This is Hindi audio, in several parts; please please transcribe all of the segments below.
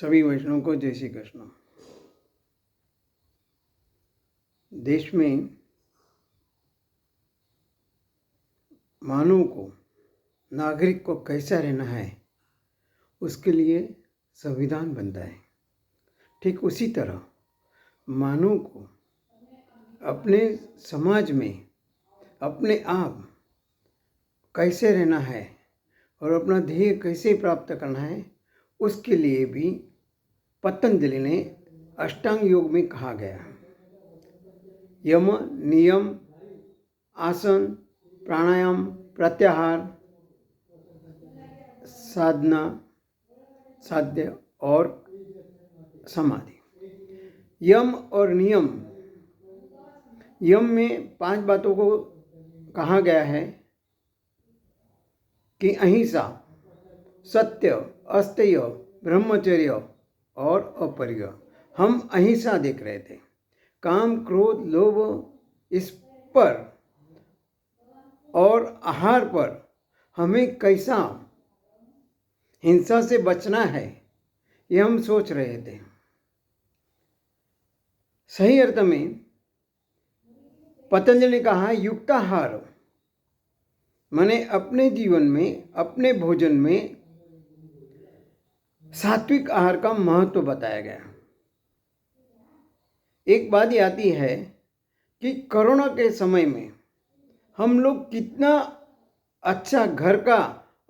सभी वैष्णव को जय श्री कृष्ण। देश में मानव को, नागरिक को कैसा रहना है, उसके लिए संविधान बनता है। ठीक उसी तरह मानव को अपने समाज में अपने आप कैसे रहना है और अपना ध्येय कैसे प्राप्त करना है, उसके लिए भी पतंजलि ने अष्टांग योग में कहा गया। यम, नियम, आसन, प्राणायाम, प्रत्याहार, साधना, साध्य और समाधि। यम और नियम, यम में 5 बातों को कहा गया है कि अहिंसा, सत्य, अस्तेय, ब्रह्मचर्य और अपरिग्रह। हम अहिंसा देख रहे थे। काम, क्रोध, लोभ, इस पर और आहार पर हमें कैसा हिंसा से बचना है, ये हम सोच रहे थे। सही अर्थ में पतंजलि ने कहा युक्ताहार, माने अपने जीवन में, अपने भोजन में सात्विक आहार का महत्व बताया गया। एक बात ये आती है कि कोरोना के समय में हम लोग कितना अच्छा घर का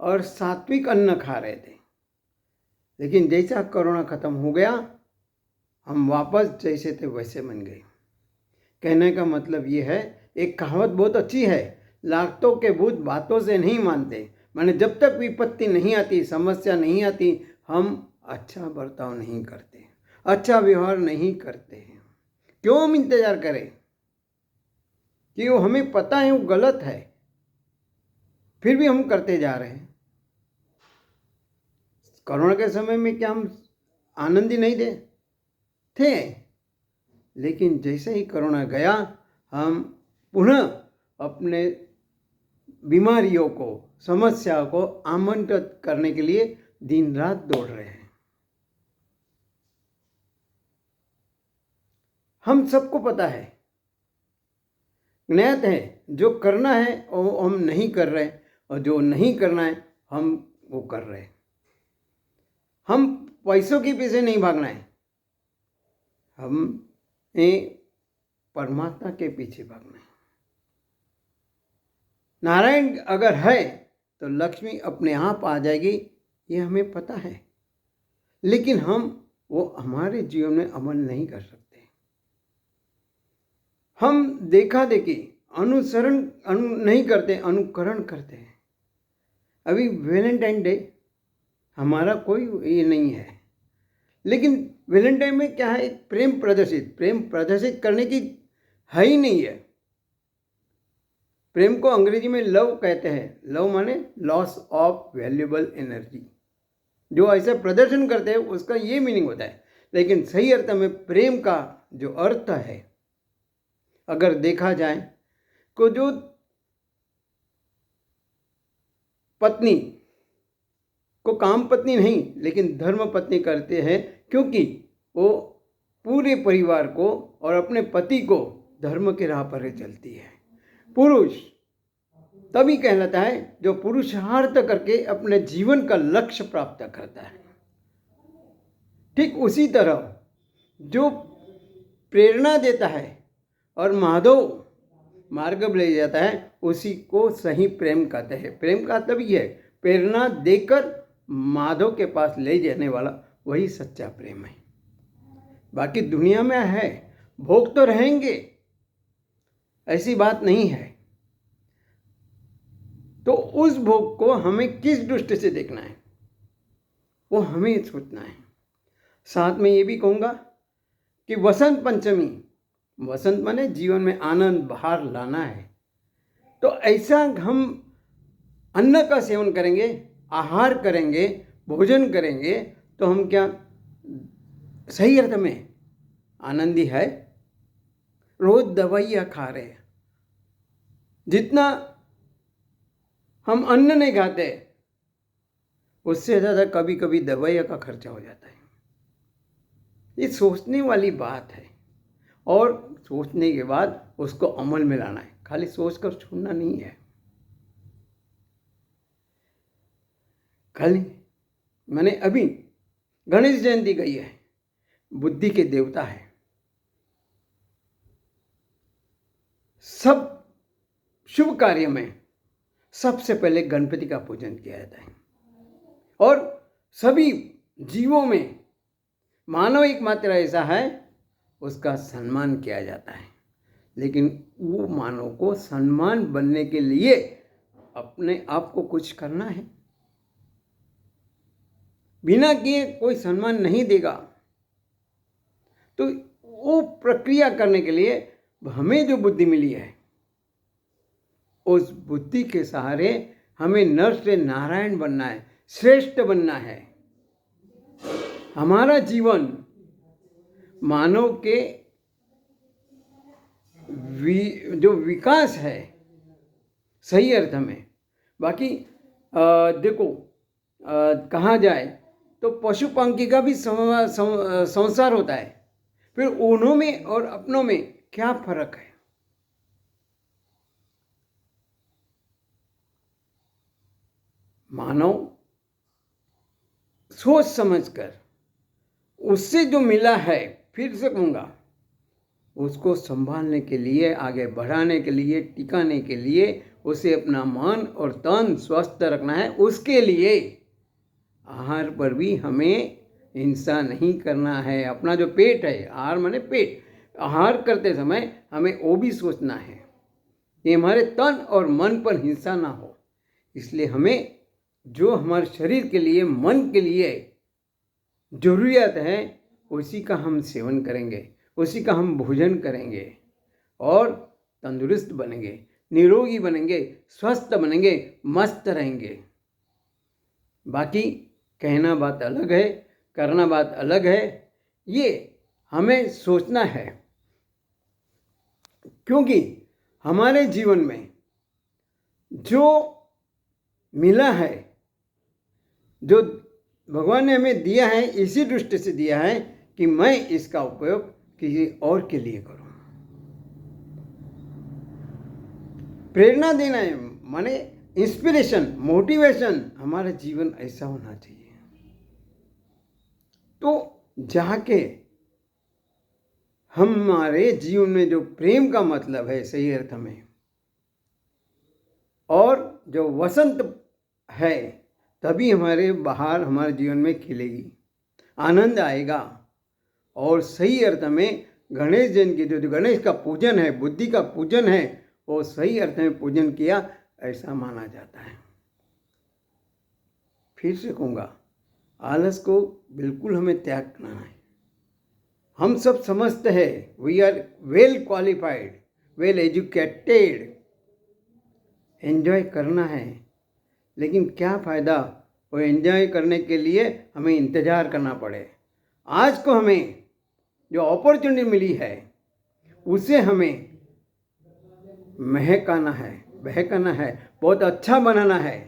और सात्विक अन्न खा रहे थे, लेकिन जैसा कोरोना खत्म हो गया, हम वापस जैसे थे वैसे बन गए। कहने का मतलब ये है, एक कहावत बहुत अच्छी है, लाखों के भूत बातों से नहीं मानते। माने जब तक विपत्ति नहीं आती, समस्या नहीं आती, हम अच्छा बर्ताव नहीं करते, अच्छा व्यवहार नहीं करते हैं। क्यों हम इंतजार करें कि वो हमें पता है वो गलत है, फिर भी हम करते जा रहे हैं। कोरोना के समय में क्या हम आनंदी नहीं थे? लेकिन जैसे ही कोरोना गया, हम पुनः अपने बीमारियों को, समस्या को आमंत्रित करने के लिए दिन रात दौड़ रहे हैं। हम सबको पता है, ज्ञात है, जो करना है वो हम नहीं कर रहे, और जो नहीं करना है हम वो कर रहे हैं। हम पैसों के पीछे नहीं भागना है, हमें परमात्मा के पीछे भागना है। नारायण अगर है तो लक्ष्मी अपने आप आ जाएगी, ये हमें पता है, लेकिन हम वो हमारे जीवन में अमल नहीं कर सकते। हम देखा देखी, अनुसरण नहीं करते, अनुकरण करते हैं। अभी वैलेंटाइन डे हमारा कोई ये नहीं है, लेकिन वैलेंटाइन में क्या है, प्रेम प्रदर्शित करने की है ही नहीं है। प्रेम को अंग्रेजी में लव कहते हैं। लव माने लॉस ऑफ वैल्यूएबल एनर्जी। जो ऐसा प्रदर्शन करते हैं उसका ये मीनिंग होता है, लेकिन सही अर्थ में प्रेम का जो अर्थ है, अगर देखा जाए तो जो पत्नी को काम पत्नी नहीं लेकिन धर्म पत्नी करते हैं, क्योंकि वो पूरे परिवार को और अपने पति को धर्म के राह पर चलती है। पुरुष तभी कहलाता है जो पुरुषार्थ करके अपने जीवन का लक्ष्य प्राप्त करता है। ठीक उसी तरह जो प्रेरणा देता है और माधव मार्ग पर ले जाता है, उसी को सही प्रेम कहते हैं। प्रेम का तभी है, प्रेरणा देकर माधव के पास ले जाने वाला, वही सच्चा प्रेम है। बाकी दुनिया में है, भोग तो रहेंगे, ऐसी बात नहीं है। तो उस भोग को हमें किस दृष्टि से देखना है, वो हमें सोचना है। साथ में ये भी कहूँगा कि वसंत पंचमी, वसंत माने जीवन में आनंद बहार लाना है, तो ऐसा हम अन्न का सेवन करेंगे, आहार करेंगे, भोजन करेंगे, तो हम क्या सही अर्थ में आनंदी है? रोज दवाइयाँ खा रहे हैं, जितना हम अन्न नहीं खाते उससे ज़्यादा कभी कभी दवाइयाँ का खर्चा हो जाता है। ये सोचने वाली बात है, और सोचने के बाद उसको अमल में लाना है, खाली सोच कर छोड़ना नहीं है। कल मैंने अभी गणेश जयंती गई है, बुद्धि के देवता है। सब शुभ कार्य में सबसे पहले गणपति का पूजन किया जाता है, और सभी जीवों में मानव एकमात्र ऐसा है उसका सम्मान किया जाता है। लेकिन वो मानव को सम्मान बनने के लिए अपने आप को कुछ करना है। बिना किए कोई सम्मान नहीं देगा। तो वो प्रक्रिया करने के लिए हमें जो बुद्धि मिली है, उस बुद्धि के सहारे हमें नर से नारायण बनना है, श्रेष्ठ बनना है। हमारा जीवन मानव के जो विकास है सही अर्थ में, बाकी देखो कहा जाए तो पशु पंखी का भी संसार होता है, फिर उन्हों में और अपनों में क्या फर्क है? मानव सोच समझकर उससे जो मिला है, फिर से कहूँगा, उसको संभालने के लिए, आगे बढ़ाने के लिए, टिकाने के लिए उसे अपना मन और तन स्वस्थ रखना है। उसके लिए आहार पर भी हमें हिंसा नहीं करना है। अपना जो पेट है, आहार माने पेट, आहार करते समय हमें वो भी सोचना है कि हमारे तन और मन पर हिंसा ना हो। इसलिए हमें जो हमारे शरीर के लिए, मन के लिए जरूरियात है, उसी का हम सेवन करेंगे, उसी का हम भोजन करेंगे और तंदुरुस्त बनेंगे, निरोगी बनेंगे, स्वस्थ बनेंगे, मस्त रहेंगे। बाकी कहना बात अलग है, करना बात अलग है। ये हमें सोचना है, क्योंकि हमारे जीवन में जो मिला है, जो भगवान ने हमें दिया है, इसी दृष्टि से दिया है कि मैं इसका उपयोग किसी और के लिए करूं। प्रेरणा देना है, माने इंस्पिरेशन, मोटिवेशन, हमारा जीवन ऐसा होना चाहिए। तो जाके हमारे जीवन में जो प्रेम का मतलब है सही अर्थ में, और जो वसंत है, तभी हमारे बाहर हमारे जीवन में खिलेगी, आनंद आएगा। और सही अर्थ में गणेश जयंती की जो गणेश का पूजन है, बुद्धि का पूजन है, वो सही अर्थ में पूजन किया ऐसा माना जाता है। फिर से कहूँगा, आलस को बिल्कुल हमें त्याग करना है। हम सब समझते हैं, we are well qualified, well educated, enjoy करना है। लेकिन क्या फ़ायदा वो एंजॉय करने के लिए हमें इंतज़ार करना पड़े। आज को हमें जो अपॉर्चुनिटी मिली है, उसे हमें महकाना है, बहकाना है, बहुत अच्छा बनाना है।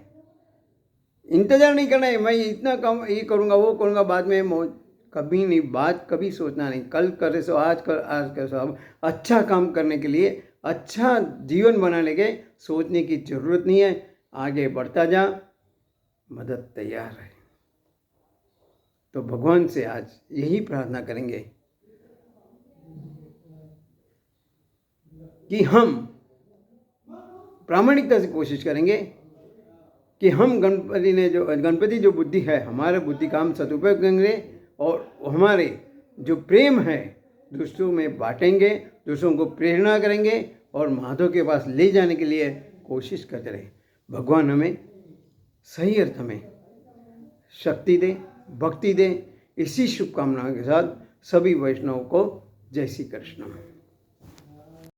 इंतज़ार नहीं करना है, मैं इतना काम ये करूँगा, वो करूँगा, बाद में मौज, कभी नहीं, बात कभी सोचना नहीं। कल करे सो आज कर, आज कर सो अब। अच्छा काम करने के लिए, अच्छा जीवन बनाने के सोचने की ज़रूरत नहीं है। आगे बढ़ता जा, मदद तैयार है। तो भगवान से आज यही प्रार्थना करेंगे कि हम प्रामाणिकता से कोशिश करेंगे कि हम गणपति जो बुद्धि है, हमारे बुद्धि का हम सदुपयोग करेंगे, और हमारे जो प्रेम है दूसरों में बांटेंगे, दूसरों को प्रेरणा करेंगे और माधव के पास ले जाने के लिए कोशिश करते रहे। भगवान हमें सही अर्थ में शक्ति दे, भक्ति दे। इसी शुभकामनाओं के साथ सभी वैष्णवों को जय श्री कृष्ण।